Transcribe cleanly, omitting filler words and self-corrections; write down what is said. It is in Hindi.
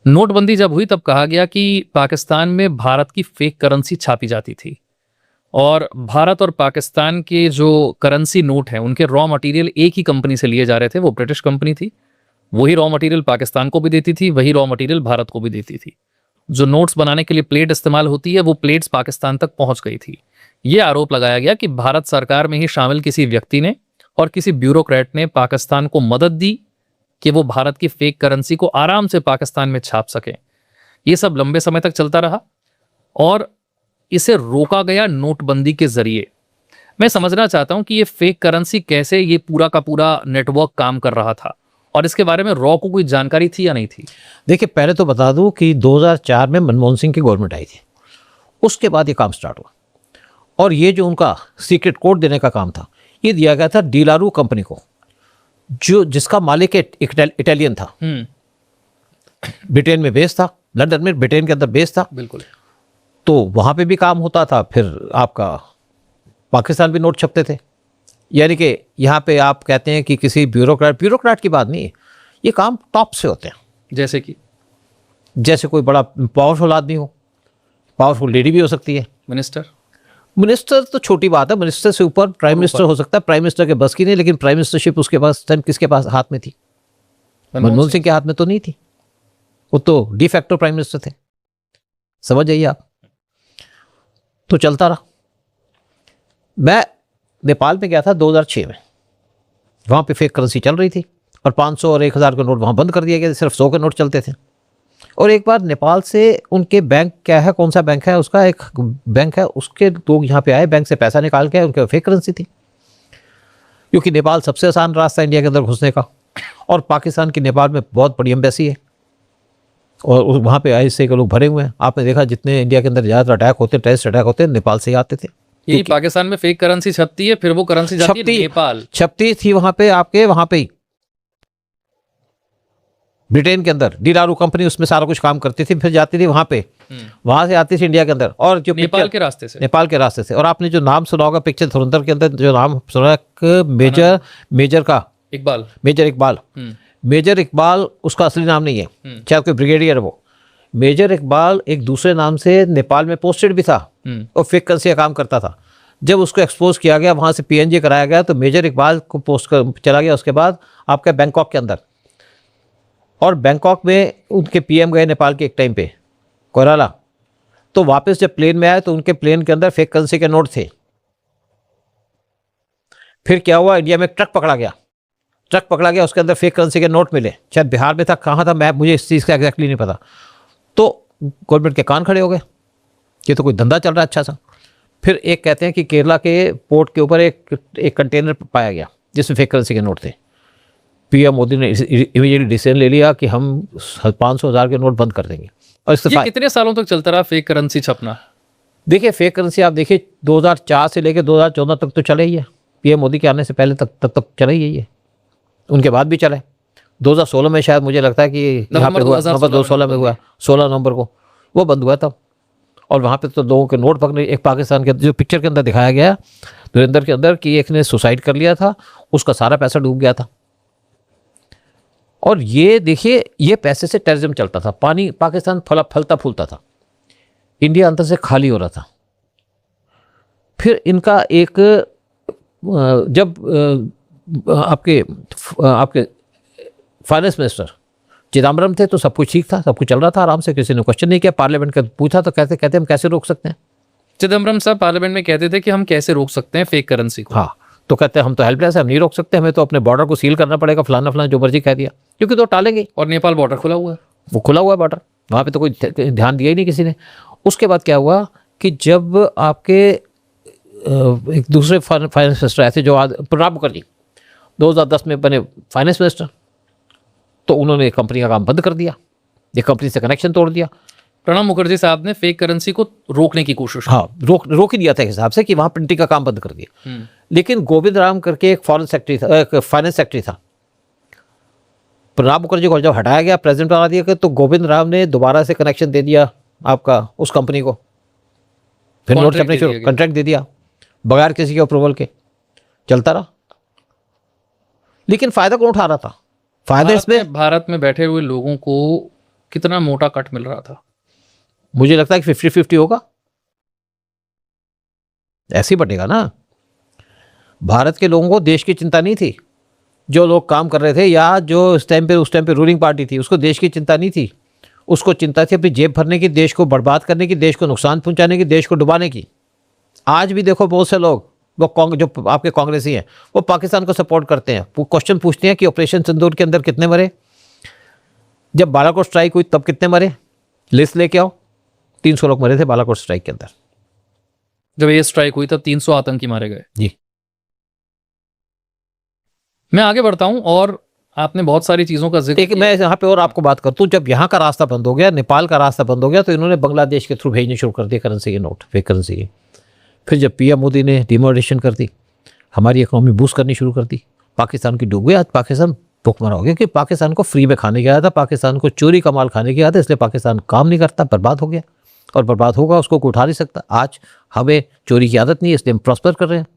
नोटबंदी जब हुई तब कहा गया कि पाकिस्तान में भारत की फेक करेंसी छापी जाती थी और भारत और पाकिस्तान के जो करेंसी नोट हैं उनके रॉ मटेरियल एक ही कंपनी से लिए जा रहे थे। वो ब्रिटिश कंपनी थी, वही रॉ मटेरियल पाकिस्तान को भी देती थी, वही रॉ मटेरियल भारत को भी देती थी। जो नोट्स बनाने के लिए प्लेट इस्तेमाल होती है वो प्लेट्स पाकिस्तान तक पहुंच गई थी। ये आरोप लगाया गया कि भारत सरकार में ही शामिल किसी व्यक्ति ने और किसी ब्यूरोक्रेट ने पाकिस्तान को मदद दी कि वो भारत की फेक करेंसी को आराम से पाकिस्तान में छाप सके। ये सब लंबे समय तक चलता रहा और इसे रोका गया नोटबंदी के जरिए। मैं समझना चाहता हूं कि ये फेक करेंसी कैसे ये पूरा का पूरा नेटवर्क काम कर रहा था और इसके बारे में रॉ को कोई जानकारी थी या नहीं थी? देखिए, पहले तो बता दूं कि 2004 में मनमोहन सिंह की गवर्नमेंट आई थी, उसके बाद ये काम स्टार्ट हुआ और ये जो उनका सीक्रेट कोड देने का काम था ये दिया गया था डीलारू कंपनी को, जो जिसका मालिक इटालियन था, ब्रिटेन में बेस था, लंदन में ब्रिटेन के अंदर बेस था। बिल्कुल। तो वहाँ पे भी काम होता था, फिर आपका पाकिस्तान भी नोट छपते थे। यानी कि यहाँ पे आप कहते हैं कि किसी ब्यूरोक्रेट की बात नहीं है, ये काम टॉप से होते हैं। जैसे कोई बड़ा पावरफुल आदमी हो, पावरफुल लेडी भी हो सकती है, मिनिस्टर तो छोटी बात है, मिनिस्टर से ऊपर प्राइम मिनिस्टर हो सकता है। प्राइम मिनिस्टर के बस की नहीं, लेकिन प्राइम मिनिस्टरशिप उसके पास टाइम किसके पास हाथ में थी? मनमोहन सिंह के हाथ में तो नहीं थी, वो तो डी फैक्टो प्राइम मिनिस्टर थे। समझ जाइए आप। तो चलता रहा। मैं नेपाल में गया था 2006 में, वहाँ पे फेक करेंसी चल रही थी और 500 और 1000 के नोट वहाँ बंद कर दिए गए थे, सिर्फ 100 के नोट चलते थे। और एक बार नेपाल से उनके बैंक, क्या है, कौन सा बैंक है उसका, एक बैंक है, उसके लोग यहाँ पे आए, बैंक से पैसा निकाल के, उनके फेक करेंसी थी। क्योंकि नेपाल सबसे आसान रास्ता इंडिया के अंदर घुसने का, और पाकिस्तान की नेपाल में बहुत बड़ी एम्बेसी है और वहाँ पे ISI के लोग भरे हुए हैं। आपने देखा जितने इंडिया के अंदर ज़्यादातर अटैक होते, टेररिस्ट अटैक होते, नेपाल से ही आते थे। यही पाकिस्तान में फेक करेंसी छपती है, फिर वो करेंसी जाती है नेपाल। छपती थी वहाँ पे, आपके वहाँ पे ही ब्रिटेन के अंदर डीलारू कंपनी उसमें सारा कुछ काम करती थी, फिर जाती थी वहाँ पे, वहाँ से आती थी इंडिया के अंदर, और जो नेपाल के रास्ते से। और आपने जो नाम सुना होगा पिक्चर धुरंधर के अंदर, जो नाम सुना, मेजर इकबाल उसका असली नाम नहीं है, चाहे कोई ब्रिगेडियर वो। मेजर इकबाल एक दूसरे नाम से नेपाल में पोस्टेड भी था और फेक करेंसी का काम करता था। जब उसको एक्सपोज किया गया, वहाँ से PNG कराया गया, तो मेजर इकबाल को पोस्ट कर चला गया उसके बाद आपका बैंकॉक के अंदर, और बैंकॉक में उनके PM गए नेपाल के एक टाइम पे, कोइराला। तो वापस जब प्लेन में आए तो उनके प्लेन के अंदर फेक करेंसी के नोट थे। फिर क्या हुआ, इंडिया में ट्रक पकड़ा गया, उसके अंदर फेक करेंसी के नोट मिले, शायद बिहार में था, कहाँ था, मैं मुझे इस चीज़ का एग्जैक्टली नहीं पता। तो गवर्नमेंट के कान खड़े हो गए, ये तो कोई धंधा चल रहा है अच्छा सा। फिर एक कहते हैं कि केरला के पोर्ट के ऊपर एक कंटेनर पाया गया जिसमें फेक करेंसी के नोट थे। PM मोदी ने इमीडिएटली डिसीजन ले लिया कि हम 500,000 के नोट बंद कर देंगे। और इससे ये कितने सालों तक चलता रहा फेक करेंसी छपना? देखिए, फेक करेंसी आप देखिए 2004 से लेकर 2014 तक तो चले ही है। PM मोदी के आने से पहले तक चला ही है, उनके बाद भी चले। 2016 में शायद मुझे लगता है कि यहाँ पे हुआ, नवंबर 2016 में हुआ, 16 नवंबर को वो बंद हुआ तब। और वहाँ पे तो लोगों के नोट पकड़े। एक पाकिस्तान के जो पिक्चर के अंदर दिखाया गया धुरंधर के अंदर कि एक ने सुसाइड कर लिया था, उसका सारा पैसा डूब गया था। और ये देखिए, ये पैसे से टेररिज्म चलता था। पाकिस्तान फलता फूलता था, इंडिया अंदर से खाली हो रहा था। फिर इनका एक जब आपके फाइनेंस मिनिस्टर चिदम्बरम थे तो सब कुछ ठीक था, सब कुछ चल रहा था आराम से, किसी ने क्वेश्चन नहीं किया। पार्लियामेंट का पूछा तो कहते हम कैसे रोक सकते हैं। चिदम्बरम साहब पार्लियामेंट में कहते थे कि हम कैसे रोक सकते हैं फेक करेंसी को। हाँ, तो कहते हैं हम तो हेल्पलेस है, हम नहीं रोक सकते, हमें तो अपने बॉर्डर को सील करना पड़ेगा, फलाना जो मर्जी कह दिया, क्योंकि तो टालेंगे। और नेपाल बॉर्डर खुला हुआ है, वो खुला हुआ है बॉर्डर, वहाँ पे तो कोई ध्यान दिया ही नहीं किसी ने। उसके बाद क्या हुआ कि जब आपके एक दूसरे फाइनेंस मिनिस्टर आए थे, जो प्रणब मुखर्जी 2010 में बने फाइनेंस मिनिस्टर, तो उन्होंने कंपनी का काम बंद कर दिया, ये कंपनी से कनेक्शन तोड़ दिया। प्रणब मुखर्जी साहब ने फेक करेंसी को रोकने की कोशिश, हाँ, रोक ही दिया था हिसाब से कि वहाँ प्रिंटिंग का काम बंद कर दिया। लेकिन गोविंद राम करके एक फॉरेन सेक्रेटरी था, एक फाइनेंस सेक्रेटरी था, प्रणब मुखर्जी को जब हटाया गया, प्रेसिडेंट बना दिया, तो गोविंद राम ने दोबारा से कनेक्शन दे दिया आपका उस कंपनी को, फिर नोट छपने शुरू, कॉन्ट्रैक्ट दे दिया बगैर किसी के अप्रूवल के, चलता रहा। लेकिन फायदा कौन उठा रहा था? फायदा इसमें भारत में बैठे हुए लोगों को कितना मोटा कट मिल रहा था? मुझे लगता है कि 50-50 होगा, ऐसे ही बटेगा ना। भारत के लोगों को देश की चिंता नहीं थी, जो लोग काम कर रहे थे या जो उस टाइम पे रूलिंग पार्टी थी उसको देश की चिंता नहीं थी, उसको चिंता थी अपनी जेब भरने की, देश को बर्बाद करने की, देश को नुकसान पहुंचाने की, देश को डुबाने की। आज भी देखो बहुत से लोग वो जो आपके कांग्रेसी हैं वो पाकिस्तान को सपोर्ट करते हैं, क्वेश्चन पूछते हैं कि ऑपरेशन सिंदूर के अंदर कितने मरे, जब बालाकोट स्ट्राइक हुई तब कितने मरे, लिस्ट लेके आओ। 300 लोग मरे थे बालाकोट स्ट्राइक के अंदर। जब ये स्ट्राइक हुई तब 300 आतंकी मारे गए। जी। मैं आगे बढ़ता हूं और आपने बहुत सारी चीजों का जिक्र एक मैं यहाँ पे और आपको बात करता हूँ, जब यहाँ का रास्ता बंद हो गया, नेपाल का रास्ता बंद हो गया, तो इन्होंने बांग्लादेश के थ्रू भेजने शुरू कर दिए करेंसी के नोट, फेक करेंसी के। फिर जब पीएम मोदी ने डिमोनेटाइजेशन कर दी, हमारी इकोनॉमी बूस्ट करनी शुरू कर दी, पाकिस्तान की डूब गई। आज पाकिस्तान भुखमरा हो गया कि पाकिस्तान को फ्री में खाने की आदत था, पाकिस्तान को चोरी का माल खाने की आदत है, इसलिए पाकिस्तान काम नहीं करता, बर्बाद हो गया और बर्बाद होगा, उसको कोई उठा नहीं सकता। आज हमें चोरी की आदत नहीं है, इसलिए हम प्रॉस्पर कर रहे हैं।